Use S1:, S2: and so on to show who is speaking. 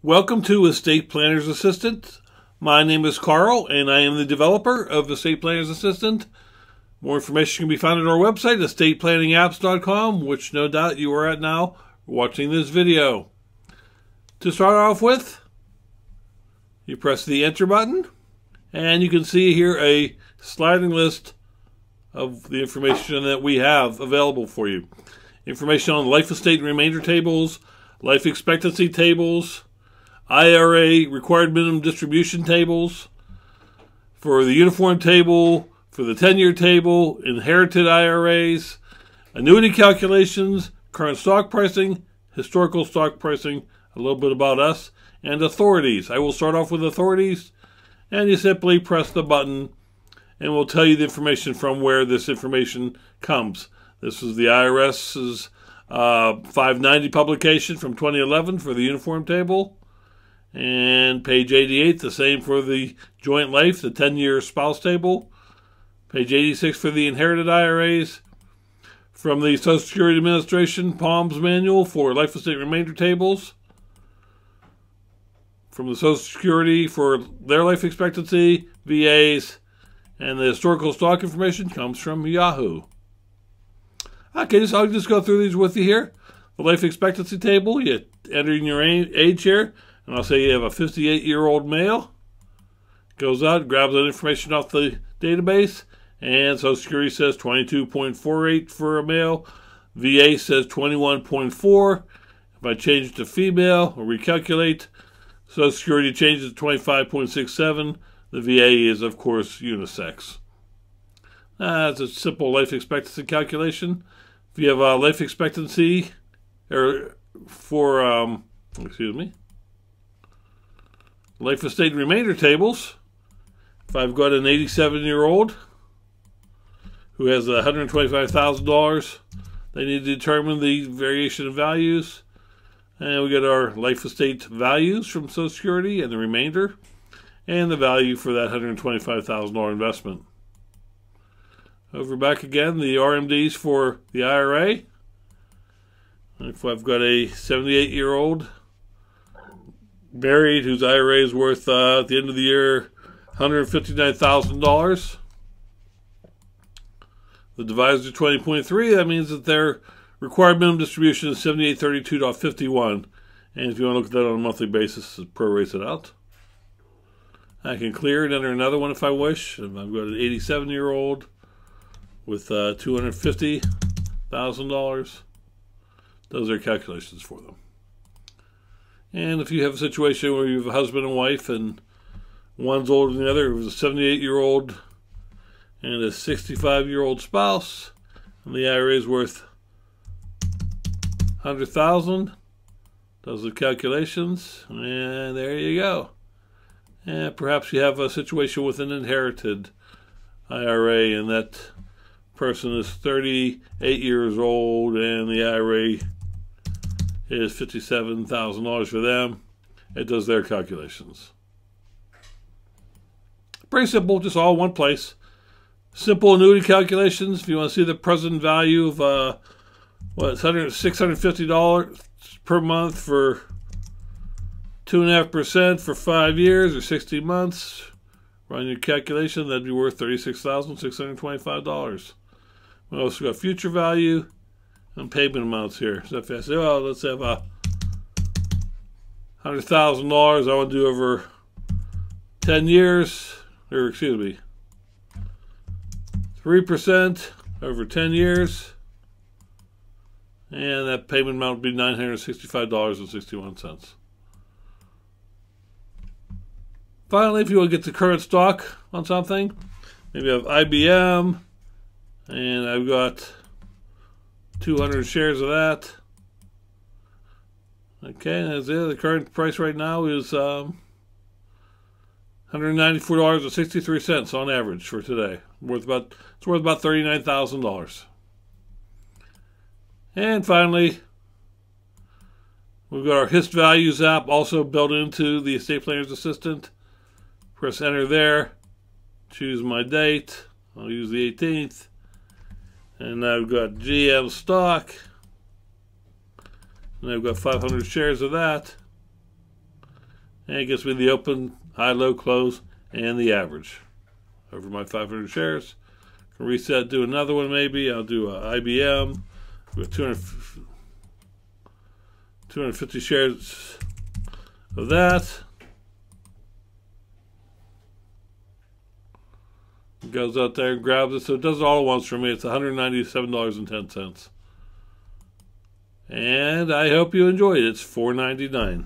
S1: Welcome to Estate Planner's Assistant. My name is Carl, and I am the developer of Estate Planner's Assistant. More information can be found at our website, estateplanningsapps.com, which no doubt you are at now watching this video. To start off with, you press the Enter button, and you can see here a sliding list of the information that we have available for you. Information on life estate and remainder tables, life expectancy tables, IRA Required Minimum Distribution tables, for the uniform table, for the 10-year table, inherited IRAs, annuity calculations, current stock pricing, historical stock pricing, a little bit about us, and authorities. I will start off with authorities, and you simply press the button, and we'll tell you the information from where this information comes. This is the IRS's 590 publication from 2011 for the uniform table. And page 88, the same for the joint life, the 10-year spouse table. Page 86 for the inherited IRAs. From the Social Security Administration Palms Manual for life estate remainder tables. From the Social Security for their life expectancy, VAs, and the historical stock information comes from Yahoo. Okay, I'll just go through these with you here. The life expectancy table, you enter in your age here. And I'll say you have a 58-year-old male. Goes out, grabs that information off the database, and Social Security says 22.48 for a male. VA says 21.4. If I change it to female or recalculate, Social Security changes to 25.67. The VA is, of course, unisex. That's a simple life expectancy calculation. If you have a life expectancy, or for, life estate and remainder tables, if I've got an 87-year-old who has $125,000, they need to determine the variation of values. And we get our life estate values from Social Security and the remainder, and the value for that $125,000 investment. Over back again, the RMDs for the IRA. If I've got a 78-year-old married whose IRA is worth at the end of the year $159,000. The divisor 20.3, that means that their required minimum distribution is 7832.51. And if you want to look at that on a monthly basis, it prorates it out. I can clear and enter another one if I wish. If I've got an 87-year-old with $250,000, those are calculations for them. And if you have a situation where you have a husband and wife and one's older than the other, it was a 78-year-old and a 65-year-old spouse, and the IRA is worth $100,000, does the calculations, and there you go. And perhaps you have a situation with an inherited IRA, and that person is 38 years old, and the IRA is $57,000 for them. It does their calculations. Pretty simple, just all one place. Simple annuity calculations. If you want to see the present value of $650 per month for 2.5% for 5 years or 60 months, run your calculation. That'd be worth $36,625. We also got future value and payment amounts here. So if I say, well, let's have $100,000 I want to do over 10 years, or excuse me, 3% over 10 years, and that payment amount would be $965.61. Finally, if you want to get the current stock on something, maybe I have IBM, and I've got 200 shares of that. Okay, that's it. The current price right now is $194.63 on average for today. It's worth about $39,000. And finally, we've got our Hist Values app also built into the Estate Planner's Assistant. Press enter there. Choose my date. I'll use the 18th. And I've got GM stock. And I've got 500 shares of that. And it gets me the open, high, low, close, and the average over my 500 shares. Can reset, do another one maybe. I'll do IBM with 250 shares of that. Goes out there and grabs it. So it does it all at once for me. It's $197.10. And I hope you enjoyed it. It's $4.99.